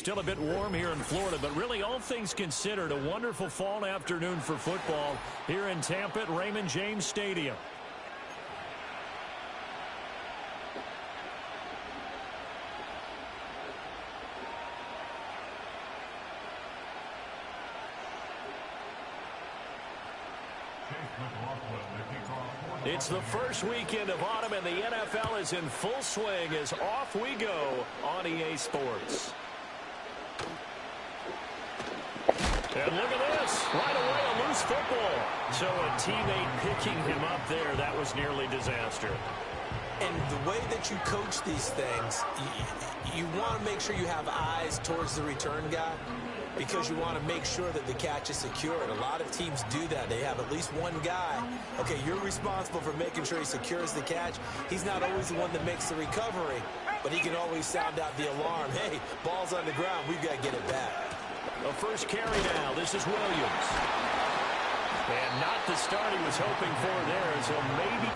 still a bit warm here in Florida, but really all things considered, a wonderful fall afternoon for football here in Tampa at Raymond James Stadium. It's the first weekend of autumn, and the NFL is in full swing as off we go on EA Sports. And look at this. Right away, a loose football. So a teammate picking him up there, that was nearly disaster. And the way that you coach these things, you want to make sure you have eyes towards the return guy, because you want to make sure that the catch is secured. A lot of teams do that. They have at least one guy. Okay, you're responsible for making sure he secures the catch. He's not always the one that makes the recovery, but he can always sound out the alarm. Hey, ball's on the ground. We've got to get it back. The first carry now. This is Williams. And not the start he was hoping for there, so maybe...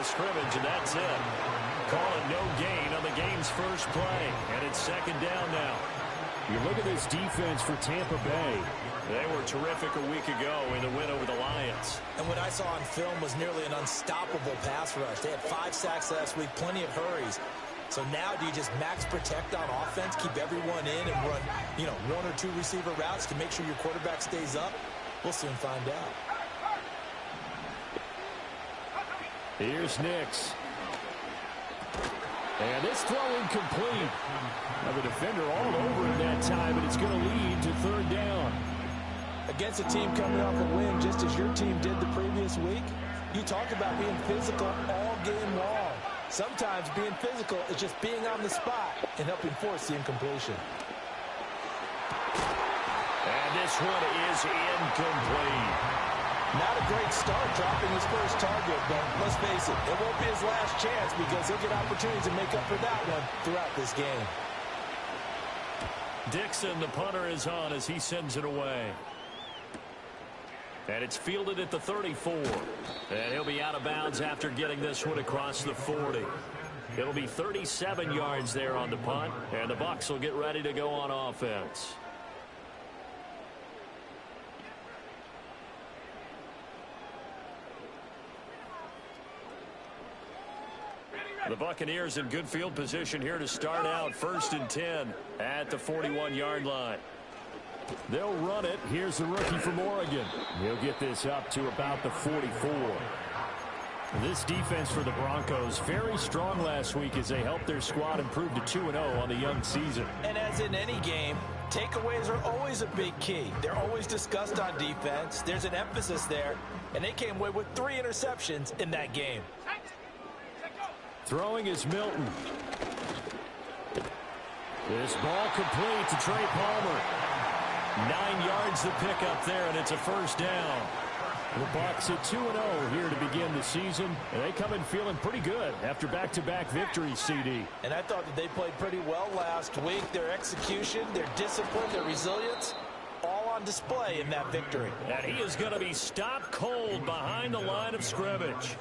scrimmage, and that's it. Call it no gain on the game's first play, and it's second down now. You look at this defense for Tampa Bay. They were terrific a week ago in the win over the Lions. And what I saw on film was nearly an unstoppable pass rush. They had 5 sacks last week, plenty of hurries. So now do you just max protect on offense, keep everyone in, and run, 1 or 2 receiver routes to make sure your quarterback stays up? We'll soon find out. Here's Nix. And this throw incomplete. Now the defender all over him that time, and it's going to lead to third down. Against a team coming off a win, just as your team did the previous week, you talk about being physical all game long. Sometimes being physical is just being on the spot and helping force the incompletion. And this one is incomplete. Not a great start dropping his first target, but let's face it, it won't be his last chance because he'll get opportunities to make up for that one throughout this game. Dixon, the punter, is on as he sends it away. And it's fielded at the 34. And he'll be out of bounds after getting this one across the 40. It'll be 37 yards there on the punt, and the Bucs will get ready to go on offense. The Buccaneers in good field position here to start out 1st and 10 at the 41-yard line. They'll run it. Here's the rookie from Oregon. He'll get this up to about the 44. This defense for the Broncos, very strong last week as they helped their squad improve to 2-0 on the young season. And as in any game, takeaways are always a big key. They're always discussed on defense. There's an emphasis there, and they came away with 3 interceptions in that game. Throwing is Milton. This ball complete to Trey Palmer. 9 yards the pickup there, and it's a first down. The Bucs at 2-0 here to begin the season, and they come in feeling pretty good after back-to-back victories, CD. And I thought that they played pretty well last week. Their execution, their discipline, their resilience, all on display in that victory. And he is going to be stopped cold behind the line of scrimmage.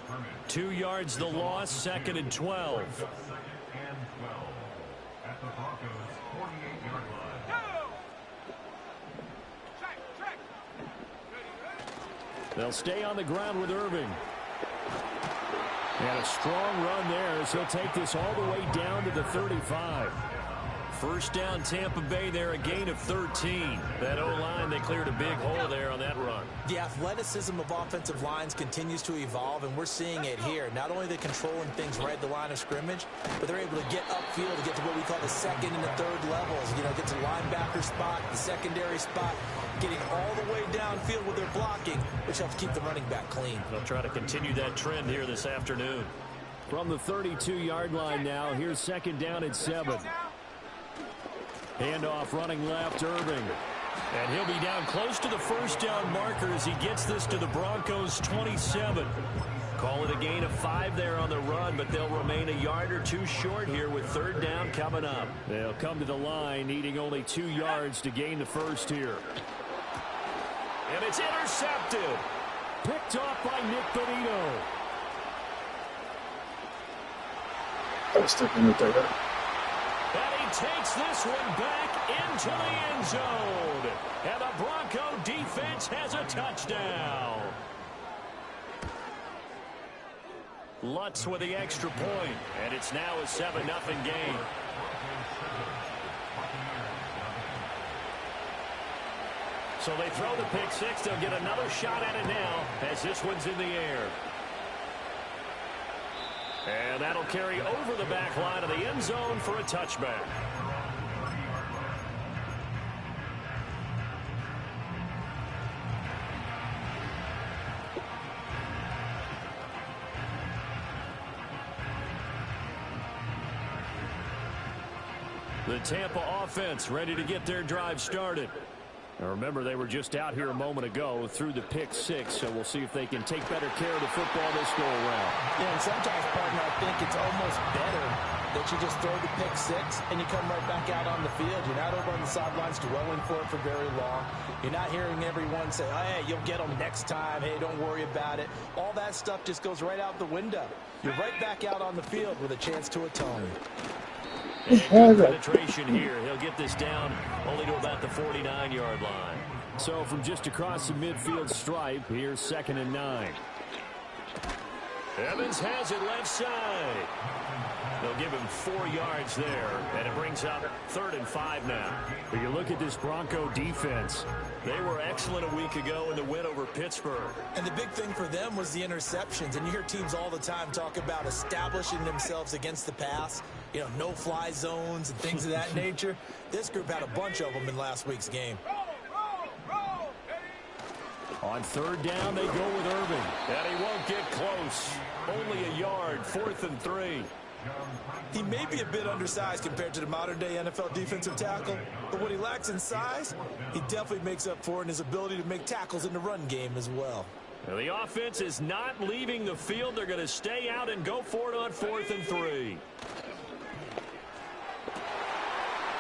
2 yards the loss, 2nd and 12. They'll stay on the ground with Irving. And a strong run there as he'll take this all the way down to the 35. First down, Tampa Bay there, a gain of 13. That O-line, they cleared a big hole there on that run. The athleticism of offensive lines continues to evolve, and we're seeing it here. Not only are they controlling things right at the line of scrimmage, but they're able to get upfield to get to what we call the 2nd and the 3rd levels. Get to the linebacker spot, the secondary spot, getting all the way downfield with their blocking, which helps keep the running back clean. They'll try to continue that trend here this afternoon. From the 32-yard line now, here's 2nd down and 7. Handoff running left, Irving. And he'll be down close to the first down marker as he gets this to the Broncos' 27. Call it a gain of 5 there on the run, but they'll remain a yard or two short here with third down coming up. They'll come to the line needing only 2 yards to gain the first here. And it's intercepted. Picked off by Nick Bonito. And he takes this one back into the end zone. And the Bronco defense has a touchdown. Lutz with the extra point, and it's now a 7-0 game. So they throw the pick six. They'll get another shot at it now as this one's in the air. And that'll carry over the back line of the end zone for a touchback. The Tampa offense ready to get their drive started. Now remember, they were just out here a moment ago through the pick six, so we'll see if they can take better care of the football this go around. Yeah, and sometimes, partner, I think it's almost better that you just throw the pick six and you come right back out on the field. You're not over on the sidelines dwelling for it for very long. You're not hearing everyone say, oh, hey, you'll get them next time. Hey, don't worry about it. All that stuff just goes right out the window. You're right back out on the field with a chance to atone. And good penetration here. He'll get this down only to about the 49-yard line. So from just across the midfield stripe, here's 2nd and 9. Evans has it left side. They'll give him 4 yards there, and it brings up 3rd and 5 now. But you look at this Bronco defense. They were excellent a week ago in the win over Pittsburgh. And the big thing for them was the interceptions. And you hear teams all the time talk about establishing themselves against the pass. You know, no-fly zones and things of that nature. This group had a bunch of them in last week's game. On 3rd down, they go with Irving. And he won't get close. Only a yard, 4th and 3. He may be a bit undersized compared to the modern-day NFL defensive tackle, but what he lacks in size, he definitely makes up for in his ability to make tackles in the run game as well. Now the offense is not leaving the field. They're going to stay out and go for it on 4th and 3.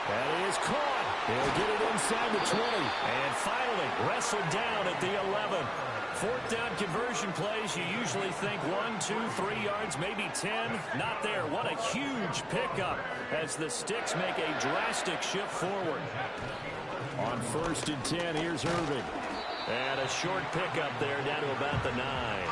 That is caught. They'll get it inside the 20. And finally wrestled down at the 11. 4th down conversion plays, you usually think 1, 2, 3 yards, maybe 10. Not there. What a huge pickup as the Sticks make a drastic shift forward. On 1st and 10, here's Irving. And a short pickup there down to about the 9.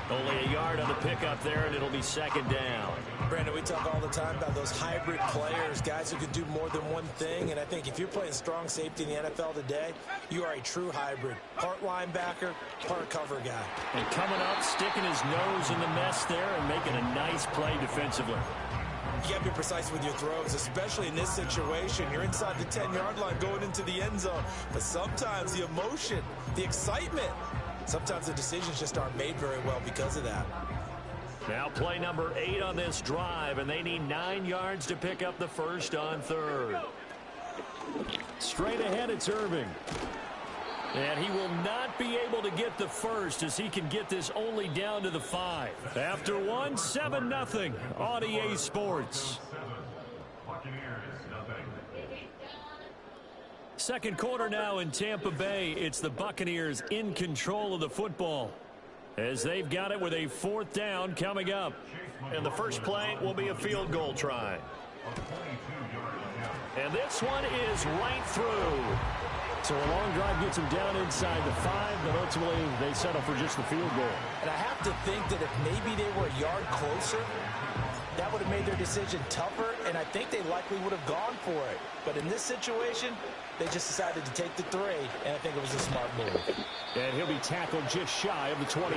Only a yard on the pickup there, and it'll be 2nd down. Brandon, we talk all the time about those hybrid players, guys who can do more than one thing. And I think if you're playing strong safety in the NFL today, you are a true hybrid. Part linebacker, part cover guy. And coming up, sticking his nose in the mess there and making a nice play defensively. You got to be precise with your throws, especially in this situation. You're inside the 10-yard line going into the end zone. But sometimes the emotion, the excitement, sometimes the decisions just aren't made very well because of that. Now play number 8 on this drive, and they need 9 yards to pick up the first on 3rd. Straight ahead, it's Irving. And he will not be able to get the first as he can get this only down to the 5. After one, 7-0 on EA Sports. Second quarter now in Tampa Bay. It's the Buccaneers in control of the football as they've got it with a 4th down coming up. And the first play will be a field goal try. And this one is right through. So a long drive gets them down inside the 5, but ultimately they settle for just the field goal. And I have to think that if maybe they were a yard closer, that would have made their decision tougher, and I think they likely would have gone for it. But in this situation, they just decided to take the 3, and I think it was a smart move. And he'll be tackled just shy of the 25.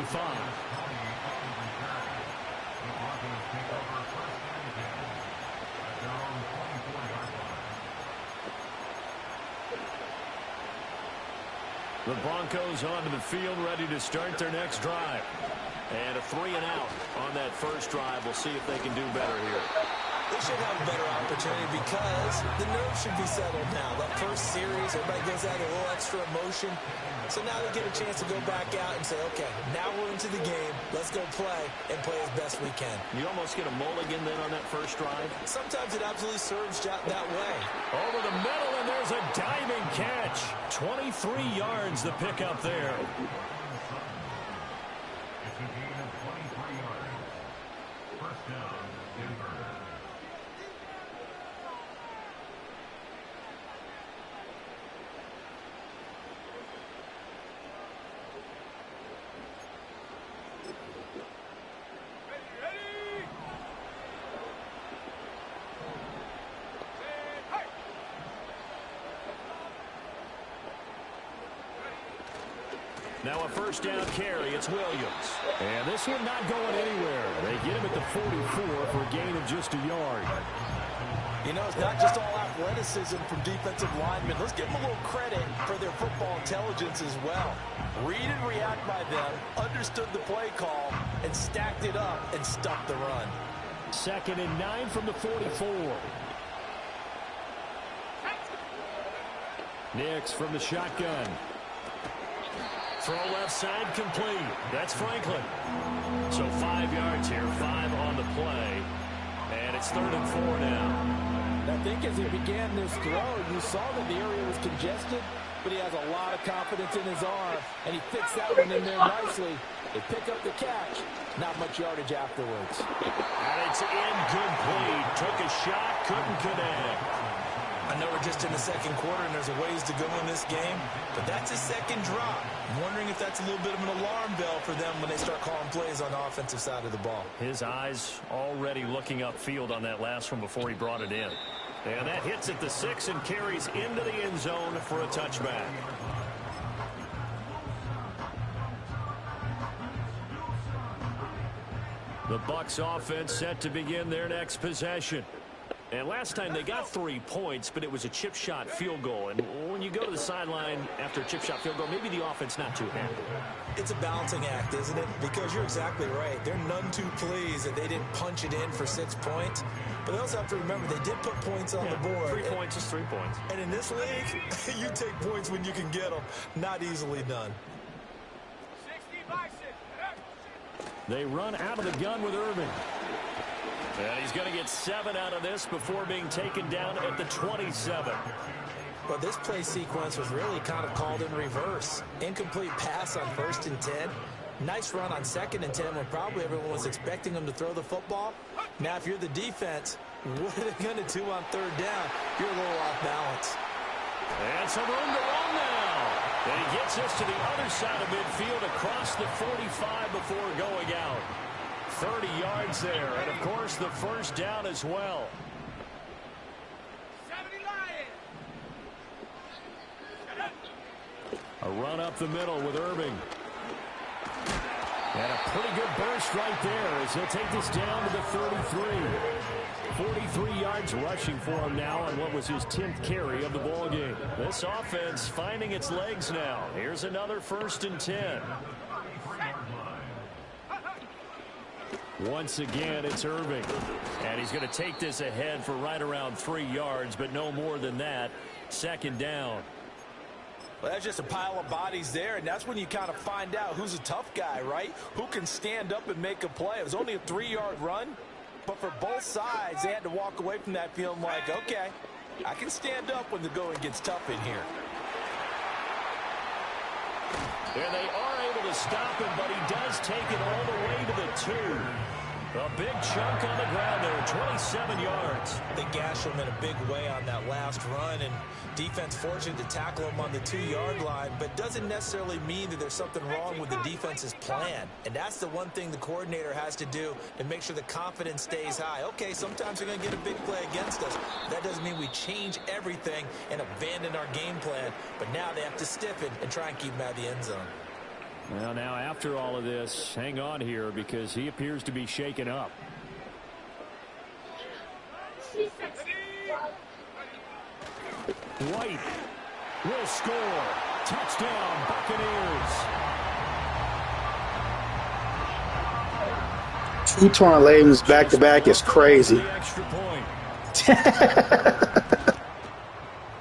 The Broncos onto the field, ready to start their next drive. And a 3-and-out on that first drive. We'll see if they can do better here. They should have a better opportunity because the nerves should be settled now. That first series, everybody goes out with a little extra emotion. So now they get a chance to go back out and say, okay, now we're into the game. Let's go play and play as best we can. You almost get a mulligan then on that first drive. Sometimes it absolutely serves that way. Over the middle, and there's a diving catch. 23 yards the pickup there. Now a first down carry. It's Williams. And this one not going anywhere. They get him at the 44 for a gain of just a yard. You know, it's not just all athleticism from defensive linemen. Let's give them a little credit for their football intelligence as well. Read and react by them, understood the play call, and stacked it up and stuffed the run. 2nd and 9 from the 44. Nix from the shotgun. Throw left side complete. That's Franklin. So 5 yards here, 5 on the play. And it's 3rd and 4 now. I think as he began this throw, you saw that the area was congested, but he has a lot of confidence in his arm, and he fits that one in there nicely. They pick up the catch. Not much yardage afterwards. And it's incomplete. Took a shot, couldn't connect. I know we're just in the second quarter and there's a ways to go in this game, but that's a second drop. I'm wondering if that's a little bit of an alarm bell for them when they start calling plays on the offensive side of the ball. His eyes already looking upfield on that last one before he brought it in. And that hits at the 6 and carries into the end zone for a touchback. The Bucs offense set to begin their next possession. And last time they got 3 points, but it was a chip shot field goal. And when you go to the sideline after a chip shot field goal, maybe the offense not too happy. It's a balancing act, isn't it? Because you're exactly right. They're none too pleased that they didn't punch it in for 6 points. But they also have to remember they did put points on the board. 3 points is 3 points. And in this league, you take points when you can get them. Not easily done. They run out of the gun with Irving. And he's going to get 7 out of this before being taken down at the 27. Well, this play sequence was really kind of called in reverse. Incomplete pass on 1st and 10. Nice run on 2nd and 10 when probably everyone was expecting him to throw the football. Now, if you're the defense, what are they going to do on 3rd down? You're a little off balance. And some room to run now. And he gets us to the other side of midfield across the 45 before going out. 30 yards there, and of course the first down as well. A run up the middle with Irving. And a pretty good burst right there as he'll take this down to the 33. 43 yards rushing for him now on what was his 10th carry of the ball game. This offense finding its legs now. Here's another 1st and 10. Once again, it's Irving. And he's going to take this ahead for right around 3 yards, but no more than that. 2nd down. Well, that's just a pile of bodies there, and that's when you kind of find out who's a tough guy, right? Who can stand up and make a play. It was only a 3-yard run, but for both sides, they had to walk away from that feeling like, okay, I can stand up when the going gets tough in here. And they are able to stop him, but he does take it all the way to the 2. A big chunk on the ground there, 27 yards. They gashed him in a big way on that last run, and defense fortunate to tackle him on the 2-yard line, but doesn't necessarily mean that there's something wrong with the defense's plan. And that's the one thing the coordinator has to do to make sure the confidence stays high. Okay, sometimes they're going to get a big play against us. That doesn't mean we change everything and abandon our game plan, but now they have to stiffen and try and keep him out of the end zone. Well, now after all of this, hang on here because he appears to be shaken up. White will score. Touchdown, Buccaneers. 2 torn labels back-to-back is crazy. The extra point.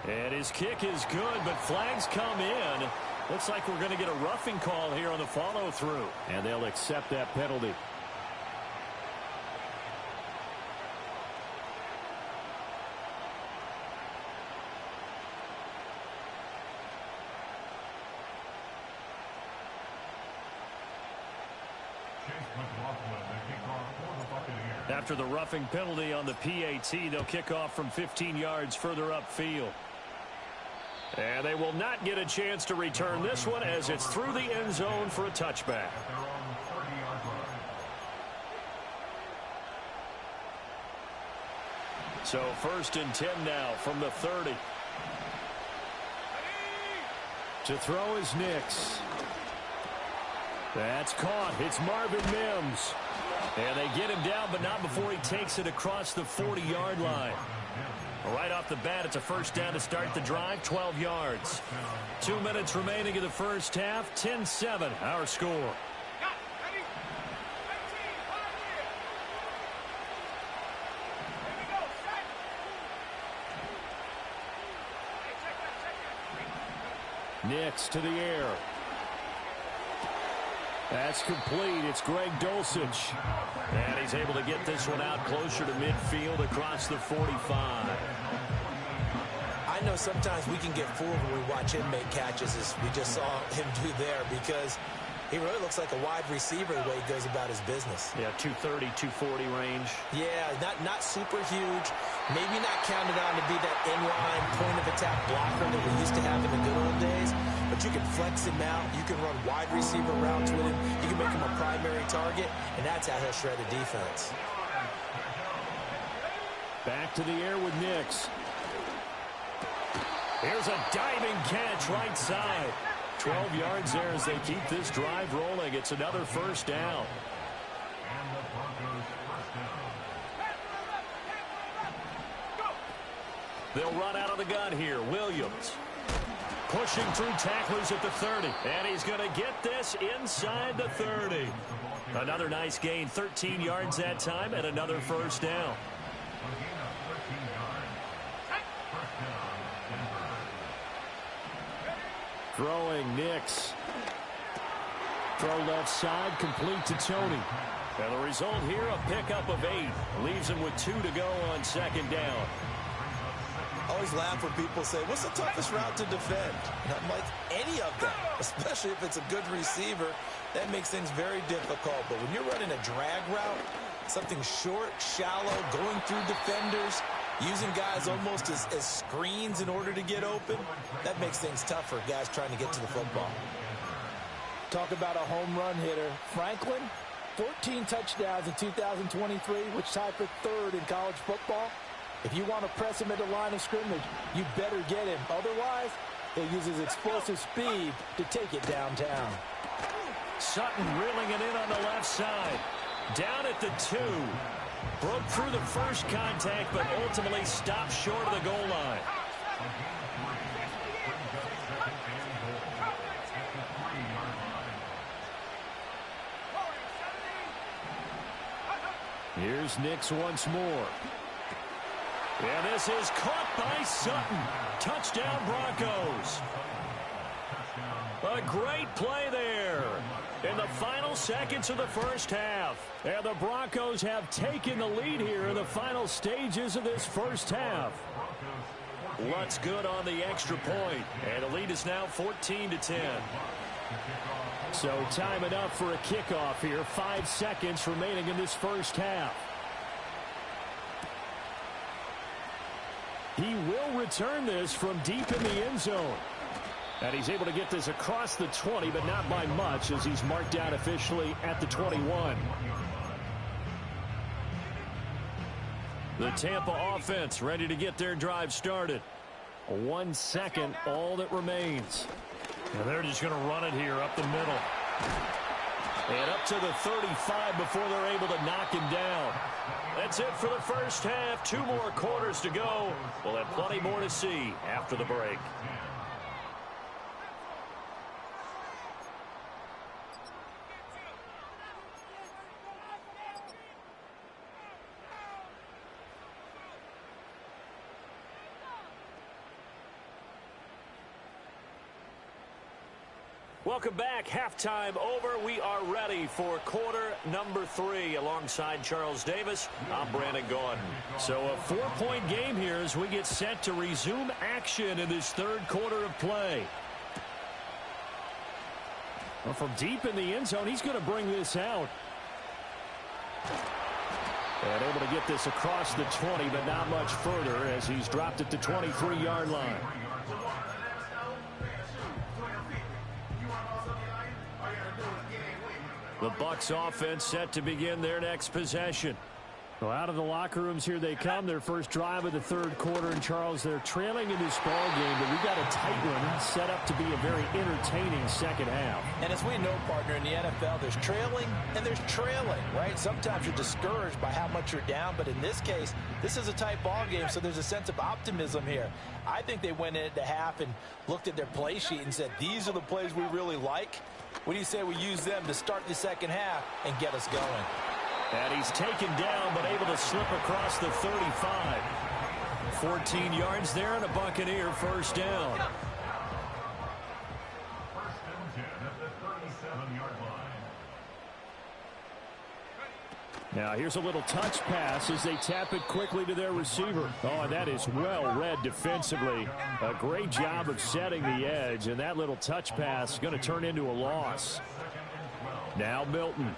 And his kick is good, but flags come in. Looks like we're going to get a roughing call here on the follow-through. And they'll accept that penalty. After the roughing penalty on the PAT, they'll kick off from 15 yards further upfield. And they will not get a chance to return this one as it's through the end zone for a touchback. So 1st and 10 now from the 30. To throw is Nix. That's caught. It's Marvin Mims. And they get him down, but not before he takes it across the 40-yard line. Right off the bat, it's a first down to start the drive, 12 yards. 2 minutes remaining in the first half, 10-7, our score. Nix to the air. That's complete. It's Greg Dulcich. And he's able to get this one out closer to midfield across the 45. I know sometimes we can get fooled when we watch him make catches, as we just saw him do there, because he really looks like a wide receiver the way he goes about his business. Yeah, 230, 240 range. Yeah, not super huge. Maybe not counted on to be that inline point-of-attack blocker that we used to have in the good old days. But you can flex him out. You can run wide receiver routes with him. You can make him a primary target, and that's how he'll shred a defense. Back to the air with Nix. Here's a diving catch right side. 12 yards there as they keep this drive rolling. It's another first down. They'll run out of the gun here. Williams pushing through tacklers at the 30. And he's going to get this inside the 30. Another nice gain, 13 yards that time, and another first down. Throwing Nix. Throw left side, complete to Tony. And the result here, a pickup of 8. Leaves him with 2 to go on second down. I always laugh when people say, what's the toughest route to defend? And I'm like, any of them, especially if it's a good receiver. That makes things very difficult. But when you're running a drag route, something short, shallow, going through defenders, using guys almost as screens in order to get open, that makes things tough for guys trying to get to the football. Talk about a home run hitter. Franklin, 14 touchdowns in 2023, which tied for 3rd in college football. If you want to press him at the line of scrimmage, you better get him. Otherwise, he'll use his explosive speed to take it downtown. Sutton reeling it in on the left side. Down at the 2. Broke through the first contact, but ultimately stopped short of the goal line. Here's Nix once more. And this is caught by Sutton. Touchdown, Broncos. A great play there in the final seconds of the first half. And the Broncos have taken the lead here in the final stages of this first half. Lutz good on the extra point. And the lead is now 14-10. So time enough for a kickoff here. 5 seconds remaining in this first half. He will return this from deep in the end zone. And he's able to get this across the 20, but not by much, as he's marked down officially at the 21. The Tampa offense ready to get their drive started. 1 second, all that remains. And they're just going to run it here up the middle. And up to the 35 before they're able to knock him down. That's it for the first half. 2 more quarters to go. We'll have plenty more to see after the break. Welcome back. Halftime over. We are ready for quarter number 3. Alongside Charles Davis, I'm Brandon Gaudin. So a 4-point game here as we get set to resume action in this third quarter of play. Well, from deep in the end zone, he's going to bring this out. And able to get this across the 20, but not much further as he's dropped it to 23-yard line. The Bucs offense set to begin their next possession. Well, out of the locker rooms here they come. Their first drive of the third quarter. And, Charles, they're trailing in this ball game, but we've got a tight one set up to be a very entertaining second half. And as we know, partner, in the NFL, there's trailing and there's trailing, right? Sometimes you're discouraged by how much you're down, but in this case, this is a tight ball game, so there's a sense of optimism here. I think they went into half and looked at their play sheet and said, these are the plays we really like. What do you say we use them to start the second half and get us going? And he's taken down, but able to slip across the 35. 14 yards there and a Buccaneer first down. Now here's a little touch pass as they tap it quickly to their receiver. Oh, and that is well read defensively. A great job of setting the edge, and that little touch pass is going to turn into a loss. Now Milton.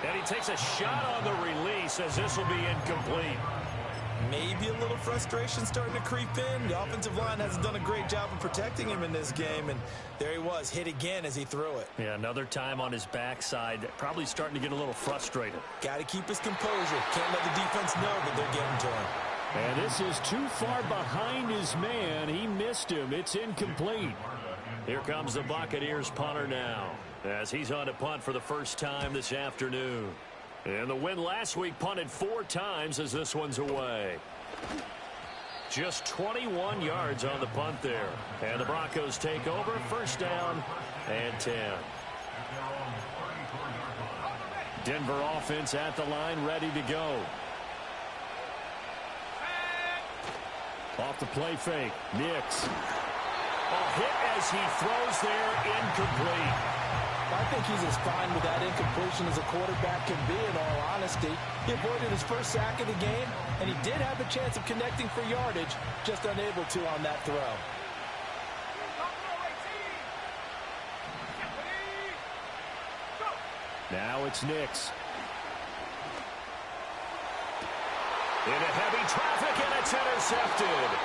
And he takes a shot on the release as this will be incomplete. Maybe a little frustration starting to creep in. The offensive line hasn't done a great job of protecting him in this game, and there he was, hit again as he threw it. Yeah, another time on his backside, probably starting to get a little frustrated. Got to keep his composure. Can't let the defense know that they're getting to him. And this is too far behind his man. He missed him. It's incomplete. Here comes the Buccaneers punter now, as he's on to punt for the first time this afternoon. And the win last week punted 4 times as this one's away. Just 21 yards on the punt there. And the Broncos take over. First down and 10. Denver offense at the line, ready to go. Off the play fake. Nix. A hit as he throws there, incomplete. I think he's as fine with that incompletion as a quarterback can be, in all honesty. He avoided his first sack of the game, and he did have a chance of connecting for yardage, just unable to on that throw. Now it's Nix. Into heavy traffic, and it's intercepted.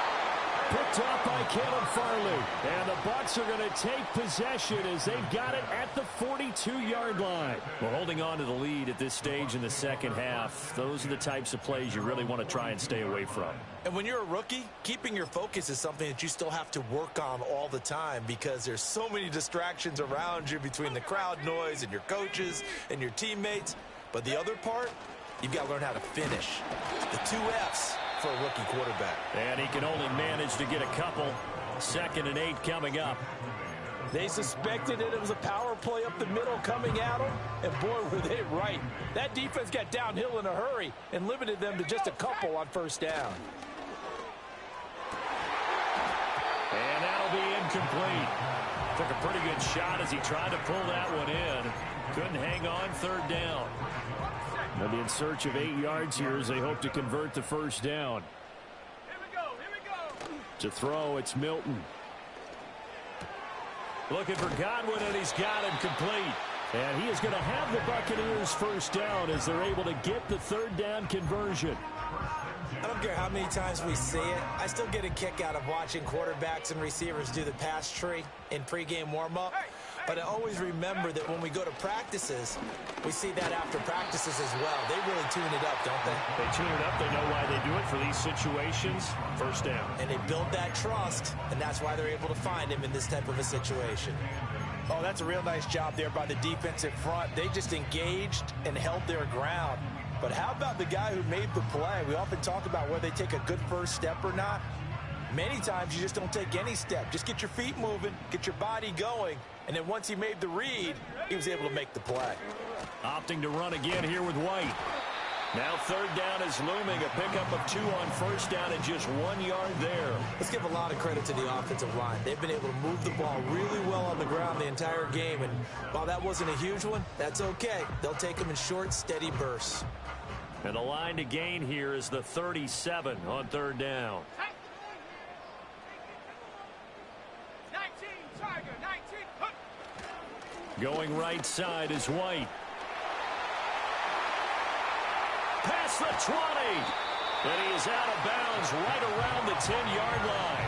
Picked up by Caleb Farley. And the Bucs are going to take possession as they've got it at the 42-yard line. Well, holding on to the lead at this stage in the second half, those are the types of plays you really want to try and stay away from. And when you're a rookie, keeping your focus is something that you still have to work on all the time because there's so many distractions around you between the crowd noise and your coaches and your teammates. But the other part, you've got to learn how to finish. The 2 F's for a rookie quarterback. And he can only manage to get a couple. 2nd and 8 coming up. They suspected it was a power play up the middle coming at them, and boy, were they right. That defense got downhill in a hurry and limited them to just a couple on first down. And that'll be incomplete. Took a pretty good shot as he tried to pull that one in. Couldn't hang on, 3rd down. They'll be in search of 8 yards here as they hope to convert the first down. Here we go. To throw, it's Milton. Looking for Godwin, and he's got him complete. And he is going to have the Buccaneers first down as they're able to get the 3rd down conversion. I don't care how many times we see it. I still get a kick out of watching quarterbacks and receivers do the pass tree in pregame warm-up. But I always remember that when we go to practices, we see that after practices as well. They really tune it up, don't they? They tune it up. They know why they do it for these situations. First down. And they build that trust, and that's why they're able to find him in this type of a situation. Oh, that's a real nice job there by the defensive front. They just engaged and held their ground. But how about the guy who made the play? We often talk about whether they take a good first step or not. Many times you just don't take any step. Just get your feet moving, get your body going, and then once he made the read, he was able to make the play. Opting to run again here with White. Now third down is looming. A pickup of 2 on first down and just 1 yard there. Let's give a lot of credit to the offensive line. They've been able to move the ball really well on the ground the entire game. And while that wasn't a huge one, that's okay. They'll take them in short, steady bursts. And the line to gain here is the 37 on third down. 19, Tiger, 19. Going right side is White. Past the 20. And he is out of bounds right around the 10-yard line.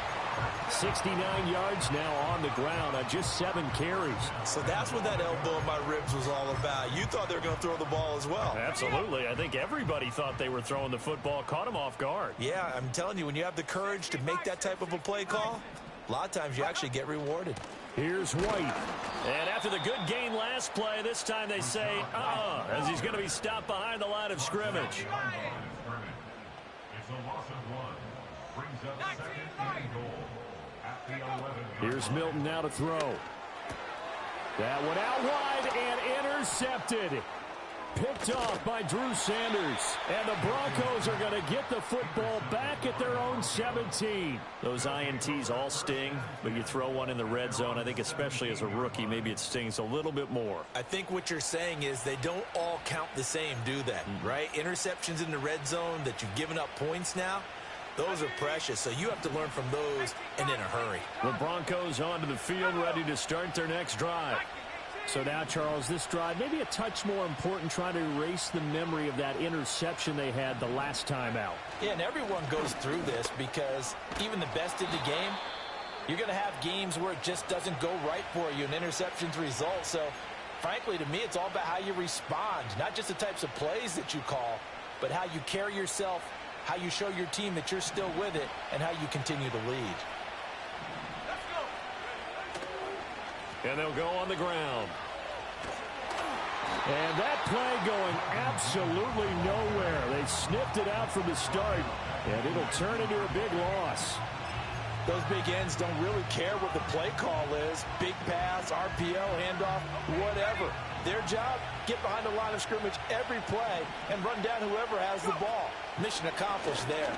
69 yards now on the ground on just 7 carries. So that's what that elbow in my ribs was all about. You thought they were going to throw the ball as well. Absolutely. I think everybody thought they were throwing the football. Caught him off guard. Yeah, I'm telling you, when you have the courage to make that type of a play call, a lot of times you actually get rewarded. Here's White. And after the good gain last play, this time they say, as he's going to be stopped behind the line of scrimmage. Here's Milton now to throw. That one out wide and intercepted. Picked off by Drew Sanders. And the Broncos are going to get the football back at their own 17. Those INTs all sting, but you throw one in the red zone, I think especially as a rookie, maybe it stings a little bit more. I think what you're saying is they don't all count the same, do they? Right? Interceptions in the red zone that you've given up points now, those are precious, so you have to learn from those and in a hurry. The Broncos onto the field, ready to start their next drive. So now, Charles, this drive maybe a touch more important, trying to erase the memory of that interception they had the last time out. Yeah, and everyone goes through this because even the best in the game, you're going to have games where it just doesn't go right for you, and interceptions result. So, frankly, to me, it's all about how you respond, not just the types of plays that you call, but how you carry yourself, how you show your team that you're still with it, and how you continue to lead. And they'll go on the ground. And that play going absolutely nowhere. They sniffed it out from the start, and it'll turn into a big loss. Those big ends don't really care what the play call is. Big pass, RPO, handoff, whatever. Their job, get behind the line of scrimmage every play and run down whoever has the ball. Mission accomplished there.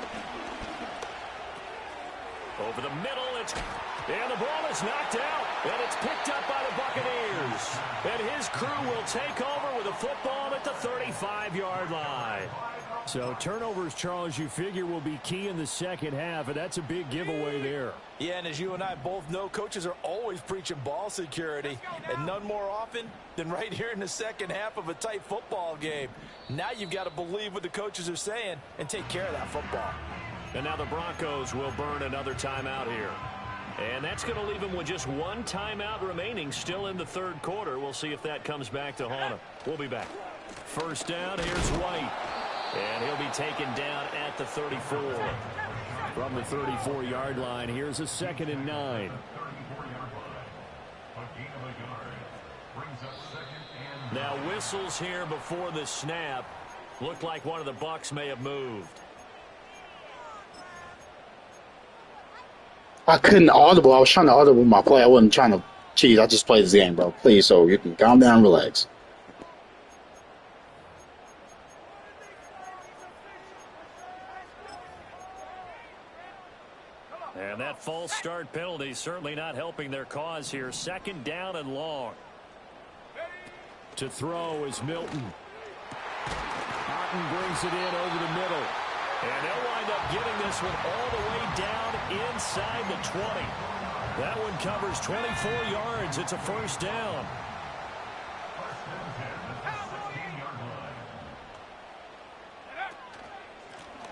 Over the middle, and the ball is knocked out, and it's picked up by the Buccaneers. And his crew will take over with a football at the 35-yard line. So turnovers, Charles, you figure will be key in the second half, and that's a big giveaway there. Yeah, and as you and I both know, coaches are always preaching ball security, and none more often than right here in the second half of a tight football game. Now you've got to believe what the coaches are saying and take care of that football. And now the Broncos will burn another timeout here. And that's going to leave them with just 1 timeout remaining still in the third quarter. We'll see if that comes back to haunt them. We'll be back. First down, here's White. And he'll be taken down at the 34. From the 34-yard line, here's a 2nd and 9. Now whistles here before the snap. Looked like one of the Bucs may have moved. I couldn't audible. I was trying to audible my play. I wasn't trying to cheat. I just played this game, bro. Please, so you can calm down and relax. And that false start penalty certainly not helping their cause here. 2nd down and long. To throw is Milton. Otten brings it in over the middle. And they'll wind up getting this one all the way down inside the 20. That one covers 24 yards. It's a first down.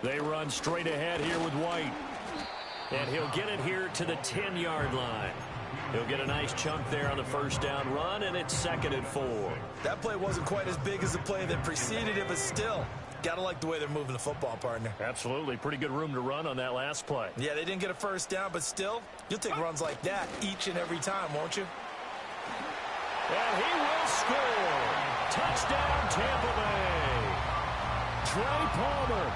They run straight ahead here with White. And he'll get it here to the 10-yard line. He'll get a nice chunk there on the first down run, and it's 2nd and 4. That play wasn't quite as big as the play that preceded it, but still, got to like the way they're moving the football, partner. Absolutely. Pretty good room to run on that last play. Yeah, they didn't get a first down, but still, you'll take runs like that each and every time, won't you? And he will score. Touchdown, Tampa Bay. Trey Palmer,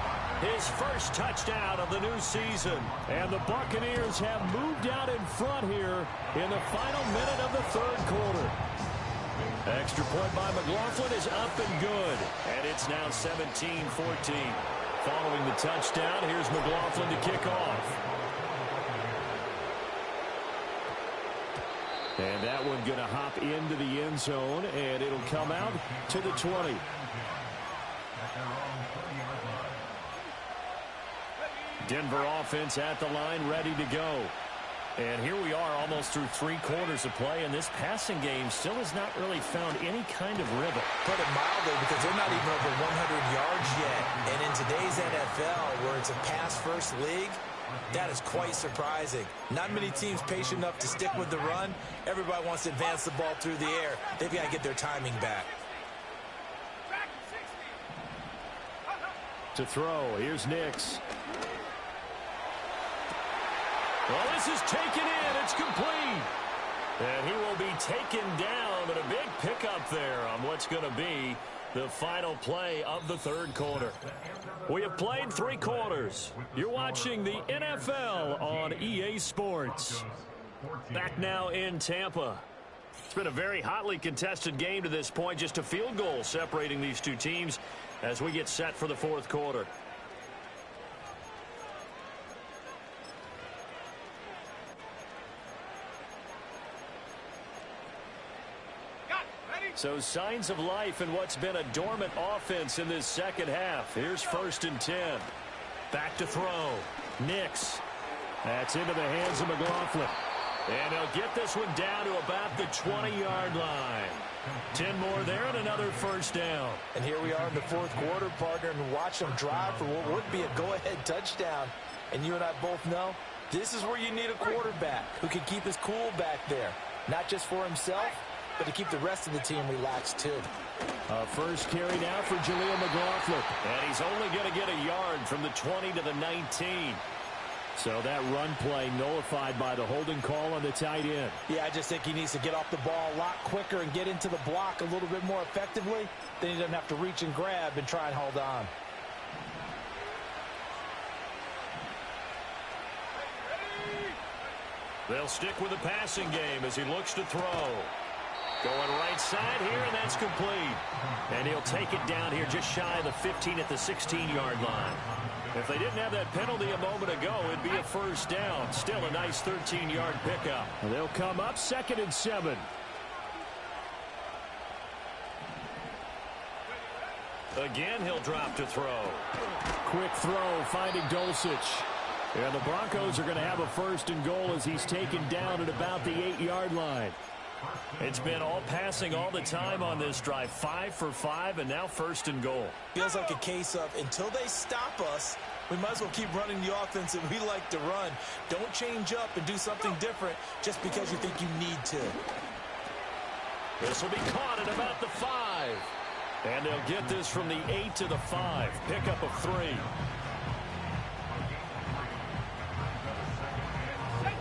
his first touchdown of the new season. And the Buccaneers have moved out in front here in the final minute of the third quarter. Extra point by McLaughlin is up and good. And it's now 17-14. Following the touchdown, here's McLaughlin to kick off. And that one going to hop into the end zone, and it'll come out to the 20. Denver offense at the line, ready to go. And here we are almost through 3 quarters of play, and this passing game still has not really found any kind of rhythm. Put it mildly, because they're not even over 100 yards yet. And in today's NFL, where it's a pass-first league, that is quite surprising. Not many teams patient enough to stick with the run. Everybody wants to advance the ball through the air. They've got to get their timing back. To throw, here's Nix. Well, this is taken in. It's complete. And he will be taken down, but a big pickup there on what's going to be the final play of the third quarter. We have played 3 quarters. You're watching the NFL on EA Sports. Back now in Tampa. It's been a very hotly contested game to this point. Just a field goal separating these 2 teams as we get set for the fourth quarter. So signs of life in what's been a dormant offense in this second half. Here's 1st and 10. Back to throw. Nix. That's into the hands of McLaughlin. And he'll get this one down to about the 20-yard line. 10 more there and another first down. And here we are in the fourth quarter, partner, and watch them drive for what would be a go-ahead touchdown. And you and I both know this is where you need a quarterback who can keep his cool back there. Not just for himself, but to keep the rest of the team relaxed, too. First carry now for Jaleel McLaughlin. And he's only going to get a yard from the 20 to the 19. So that run play nullified by the holding call on the tight end. Yeah, I just think he needs to get off the ball a lot quicker and get into the block a little bit more effectively. Then he doesn't have to reach and grab and try and hold on. They'll stick with the passing game as he looks to throw. Going right side here, and that's complete. And he'll take it down here just shy of the 15 at the 16-yard line. If they didn't have that penalty a moment ago, it'd be a first down. Still a nice 13-yard pickup. They'll come up 2nd and 7. Again, he'll drop to throw. Quick throw, finding Dulcich. And the Broncos are going to have a 1st and goal as he's taken down at about the 8-yard line. It's been all passing all the time on this drive. 5 for 5, and now 1st and goal. Feels like a case of until they stop us, we might as well keep running the offense that we like to run. Don't change up and do something different just because you think you need to. This will be caught at about the 5. And they'll get this from the 8 to the 5. Pickup of 3.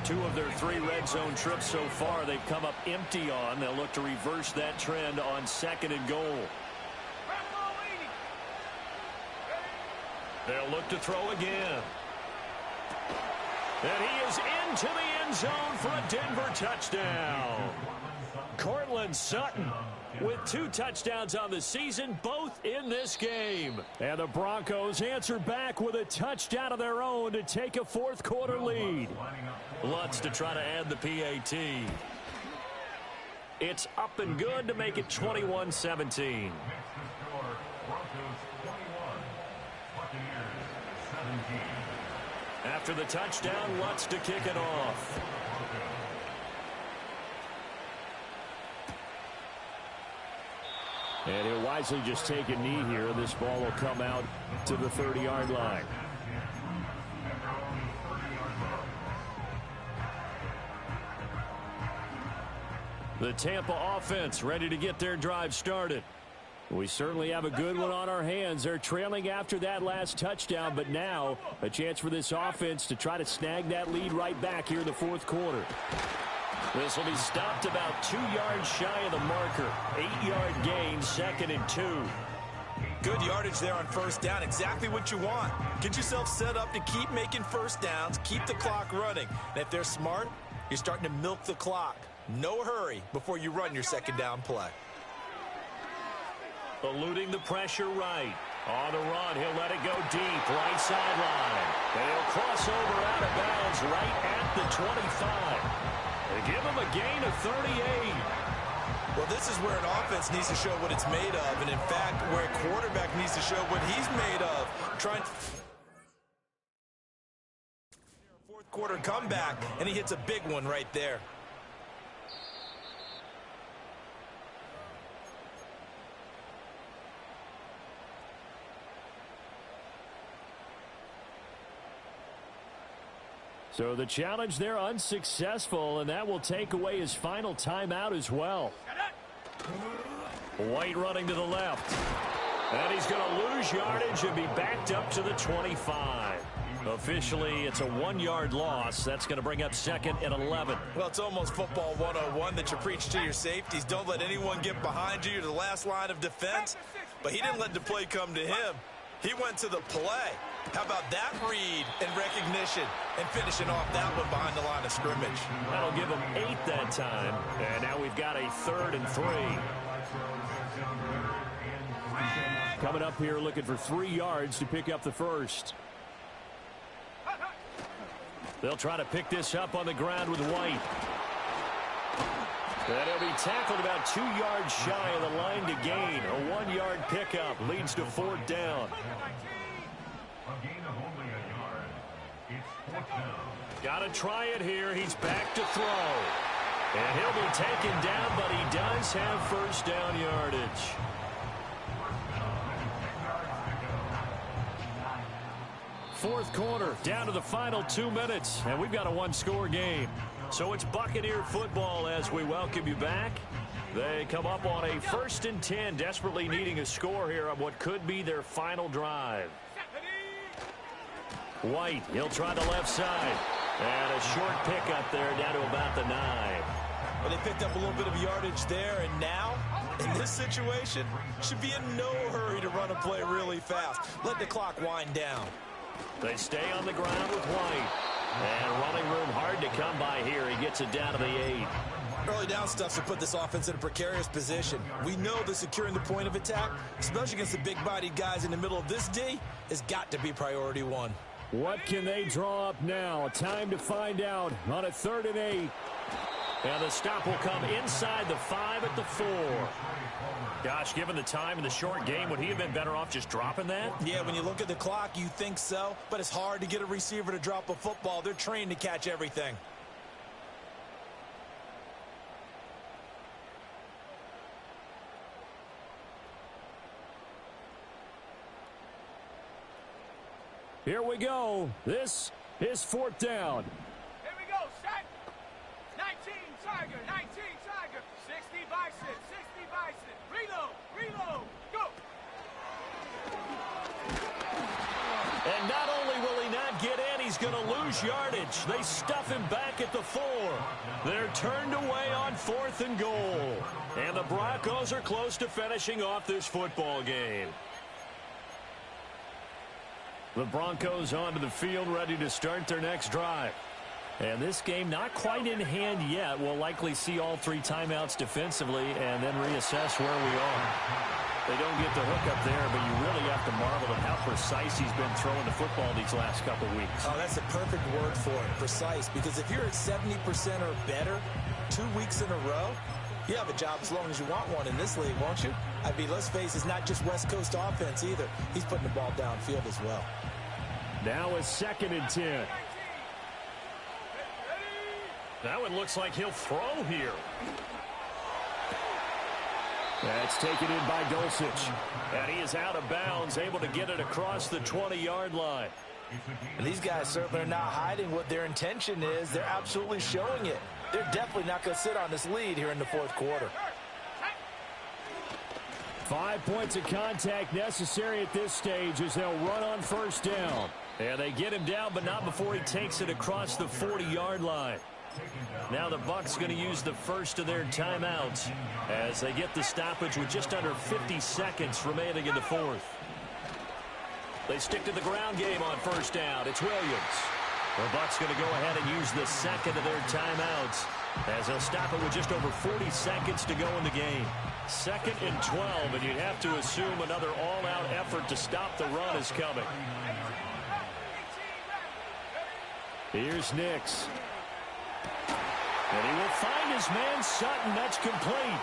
2 of their 3 red zone trips so far they've come up empty on. They'll look to reverse that trend on 2nd and goal. They'll look to throw again. And he is into the end zone for a Denver touchdown. Cortland Sutton with 2 touchdowns on the season, both in this game. And the Broncos answer back with a touchdown of their own to take a fourth quarter lead. Lutz to try to add the PAT. It's up and good to make it 21-17. After the touchdown, Lutz to kick it off. And he'll wisely just take a knee here. This ball will come out to the 30-yard line. The Tampa offense ready to get their drive started. We certainly have a good one on our hands. They're trailing after that last touchdown, but now a chance for this offense to try to snag that lead right back here in the fourth quarter. This will be stopped about 2 yards shy of the marker. 8-yard gain, 2nd and 2. Good yardage there on first down. Exactly what you want. Get yourself set up to keep making first downs, keep the clock running. And if they're smart, you're starting to milk the clock. No hurry before you run your second down play. Eluding the pressure right. On the run, he'll let it go deep, right sideline. And he'll cross over out of bounds right at the 25. They give him a gain of 38. Well, this is where an offense needs to show what it's made of. And, in fact, where a quarterback needs to show what he's made of. Fourth quarter comeback, and he hits a big one right there. So the challenge there unsuccessful, and that will take away his final timeout as well. White running to the left. And he's going to lose yardage and be backed up to the 25. Officially, it's a 1-yard loss. That's going to bring up 2nd and 11. Well, it's almost football 101 that you preach to your safeties. Don't let anyone get behind you. You're the last line of defense. But he didn't let the play come to him. He went to the play. How about that read and recognition and finishing off that one behind the line of scrimmage? That'll give him 8 that time. And now we've got a 3rd and 3. Coming up here looking for 3 yards to pick up the first. They'll try to pick this up on the ground with White. And he'll be tackled about 2 yards shy of the line to gain. A 1-yard pickup leads to 4th down. Got to try it here. He's back to throw. And he'll be taken down, but he does have first down yardage. Fourth quarter, down to the final 2 minutes, and we've got a 1-score game. So it's Buccaneer football as we welcome you back. They come up on a 1st and 10, desperately needing a score here on what could be their final drive. White, he'll try the left side. And a short pickup there down to about the 9. Well, they picked up a little bit of yardage there, and now, in this situation, should be in no hurry to run a play really fast. Let the clock wind down. They stay on the ground with White. And running room hard to come by here. He gets it down to the 8. Early down stuff to put this offense in a precarious position. We know that securing the point of attack, especially against the big-bodied guys in the middle of this D, has got to be priority 1. What can they draw up now? Time to find out on a 3rd and 8. And the stop will come inside the 5 at the 4. Gosh, given the time in the short game, would he have been better off just dropping that? Yeah, when you look at the clock, you think so. But it's hard to get a receiver to drop a football. They're trained to catch everything. Here we go. This is 4th down. Here we go, set. 19 Tiger, 19 Tiger. 60 Bison, 60 Bison. Reload, reload, go. And not only will he not get in, he's going to lose yardage. They stuff him back at the 4. They're turned away on 4th and goal. And the Broncos are close to finishing off this football game. The Broncos onto the field, ready to start their next drive. And this game not quite in hand yet. We'll likely see all 3 timeouts defensively and then reassess where we are. They don't get the hook up there, but you really have to marvel at how precise he's been throwing the football these last couple weeks. Oh, that's a perfect word for it, precise. Because if you're at 70% or better 2 weeks in a row, you have a job as long as you want one in this league, won't you? I mean, let's face it, it's not just West Coast offense either. He's putting the ball downfield as well. Now a 2nd and 10. That one looks like he'll throw here. That's taken in by Dulcich. And he is out of bounds, able to get it across the 20-yard line. And these guys certainly are not hiding what their intention is. They're absolutely showing it. They're definitely not going to sit on this lead here in the 4th quarter. 5 points of contact necessary at this stage as they'll run on 1st down. And they get him down, but not before he takes it across the 40-yard line. Now the Bucs going to use the first of their timeouts as they get the stoppage with just under 50 seconds remaining in the 4th. They stick to the ground game on 1st down. It's Williams. The Bucs going to go ahead and use the 2nd of their timeouts as they'll stop it with just over 40 seconds to go in the game. 2nd and 12, and you'd have to assume another all-out effort to stop the run is coming. Here's Nix. And he will find his man Sutton. That's complete.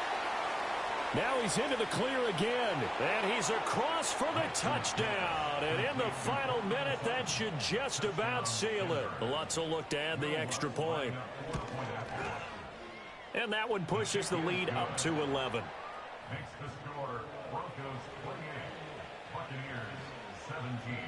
Now he's into the clear again. And he's across for the touchdown. And in the final minute, that should just about seal it. Lutz will look to add the extra point. And that one pushes the lead up to 11. Makes the score Broncos 28, Buccaneers 17.